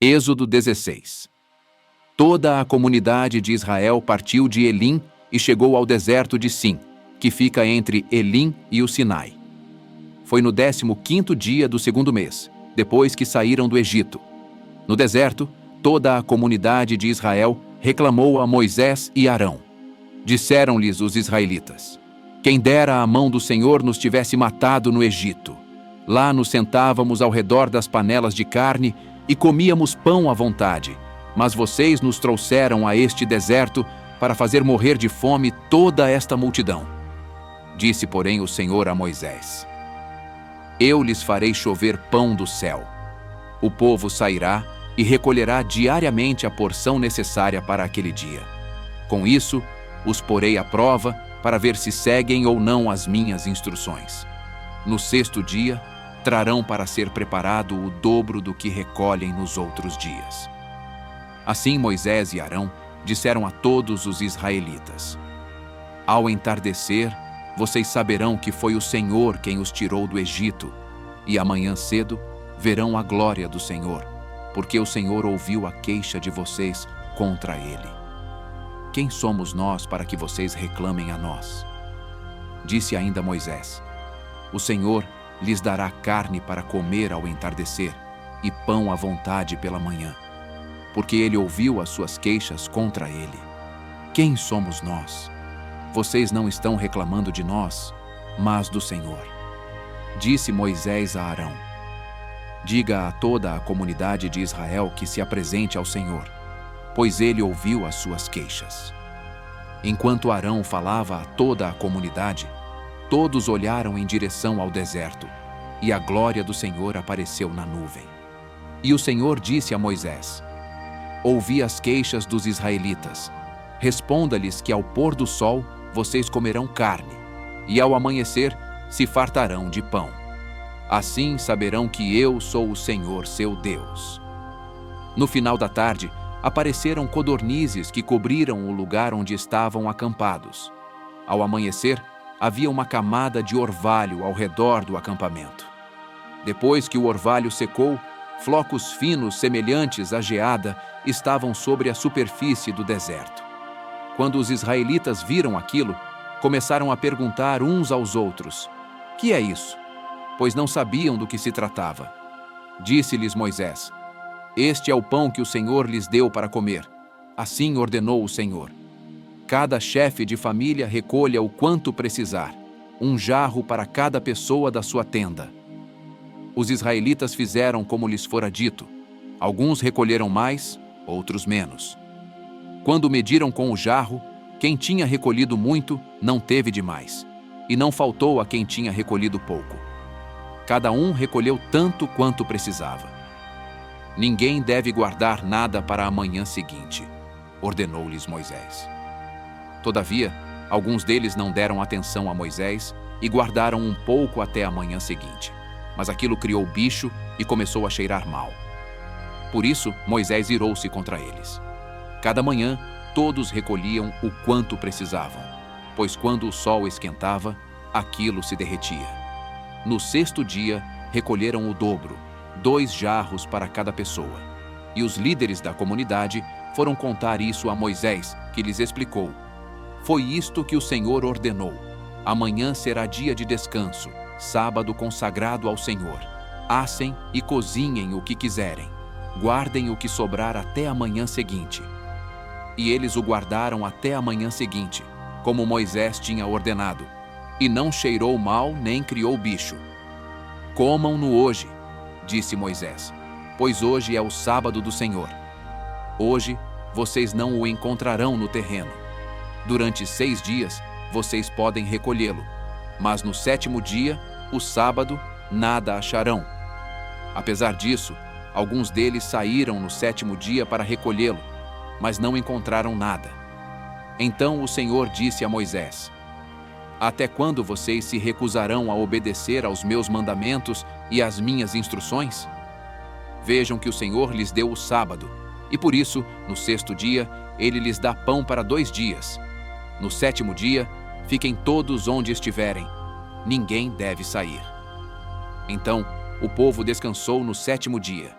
Êxodo 16. Toda a comunidade de Israel partiu de Elim e chegou ao deserto de Sim, que fica entre Elim e o Sinai. Foi no 15º dia do segundo mês, depois que saíram do Egito. No deserto, toda a comunidade de Israel reclamou a Moisés e Arão. Disseram-lhes os israelitas: quem dera a mão do Senhor nos tivesse matado no Egito. Lá nos sentávamos ao redor das panelas de carne e comíamos pão à vontade, mas vocês nos trouxeram a este deserto para fazer morrer de fome toda esta multidão. Disse, porém, o Senhor a Moisés: eu lhes farei chover pão do céu. O povo sairá e recolherá diariamente a porção necessária para aquele dia. Com isso, os porei à prova para ver se seguem ou não as minhas instruções. No 6º dia, trarão para ser preparado o dobro do que recolhem nos outros dias. Assim Moisés e Arão disseram a todos os israelitas: ao entardecer, vocês saberão que foi o Senhor quem os tirou do Egito, e amanhã cedo verão a glória do Senhor, porque o Senhor ouviu a queixa de vocês contra ele. Quem somos nós para que vocês reclamem a nós? Disse ainda Moisés: o Senhor lhes dará carne para comer ao entardecer e pão à vontade pela manhã, porque ele ouviu as suas queixas contra ele. Quem somos nós? Vocês não estão reclamando de nós, mas do Senhor. Disse Moisés a Arão: diga a toda a comunidade de Israel que se apresente ao Senhor, pois ele ouviu as suas queixas. Enquanto Arão falava a toda a comunidade, todos olharam em direção ao deserto, e a glória do Senhor apareceu na nuvem. E o Senhor disse a Moisés: ouvi as queixas dos israelitas. Responda-lhes que ao pôr do sol vocês comerão carne, e ao amanhecer se fartarão de pão. Assim saberão que eu sou o Senhor, seu Deus. No final da tarde, apareceram codornizes que cobriram o lugar onde estavam acampados. Ao amanhecer, havia uma camada de orvalho ao redor do acampamento. Depois que o orvalho secou, flocos finos semelhantes à geada estavam sobre a superfície do deserto. Quando os israelitas viram aquilo, começaram a perguntar uns aos outros: que é isso? Pois não sabiam do que se tratava. Disse-lhes Moisés: este é o pão que o Senhor lhes deu para comer. Assim ordenou o Senhor: cada chefe de família recolha o quanto precisar, um jarro para cada pessoa da sua tenda. Os israelitas fizeram como lhes fora dito. Alguns recolheram mais, outros menos. Quando mediram com o jarro, quem tinha recolhido muito não teve demais, e não faltou a quem tinha recolhido pouco. Cada um recolheu tanto quanto precisava. Ninguém deve guardar nada para a manhã seguinte, ordenou-lhes Moisés. Todavia, alguns deles não deram atenção a Moisés e guardaram um pouco até a manhã seguinte. Mas aquilo criou bicho e começou a cheirar mal. Por isso, Moisés irou-se contra eles. Cada manhã, todos recolhiam o quanto precisavam, pois quando o sol esquentava, aquilo se derretia. No 6º dia, recolheram o dobro, 2 jarros para cada pessoa. E os líderes da comunidade foram contar isso a Moisés, que lhes explicou: foi isto que o Senhor ordenou. Amanhã será dia de descanso, sábado consagrado ao Senhor. Assem e cozinhem o que quiserem. Guardem o que sobrar até a manhã seguinte. E eles o guardaram até a manhã seguinte, como Moisés tinha ordenado, e não cheirou mal nem criou bicho. Comam-no hoje, disse Moisés, pois hoje é o sábado do Senhor. Hoje vocês não o encontrarão no terreno. Durante 6 dias vocês podem recolhê-lo, mas no 7º dia, o sábado, nada acharão. Apesar disso, alguns deles saíram no 7º dia para recolhê-lo, mas não encontraram nada. Então o Senhor disse a Moisés: até quando vocês se recusarão a obedecer aos meus mandamentos e às minhas instruções? Vejam que o Senhor lhes deu o sábado, e por isso, no 6º dia, ele lhes dá pão para 2 dias. No 7º dia, fiquem todos onde estiverem. Ninguém deve sair. Então, o povo descansou no 7º dia.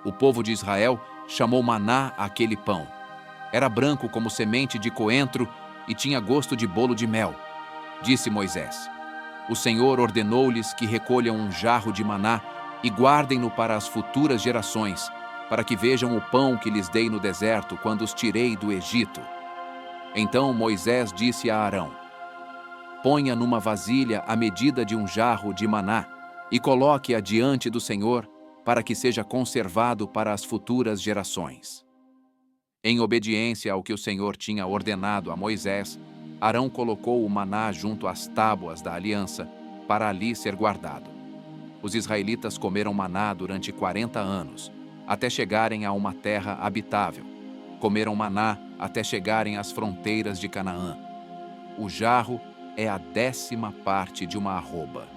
O povo de Israel chamou maná àquele pão. Era branco como semente de coentro e tinha gosto de bolo de mel. Disse Moisés: O Senhor ordenou-lhes que recolham um jarro de maná e guardem-no para as futuras gerações, para que vejam o pão que lhes dei no deserto quando os tirei do Egito. Então Moisés disse a Arão: Ponha numa vasilha a medida de um jarro de maná e coloque-a diante do Senhor, para que seja conservado para as futuras gerações. Em obediência ao que o Senhor tinha ordenado a Moisés, Arão colocou o maná junto às tábuas da aliança, para ali ser guardado. Os israelitas comeram maná durante 40 anos, até chegarem a uma terra habitável. Comeram maná até chegarem às fronteiras de Canaã. O jarro é a 10ª parte de uma arroba.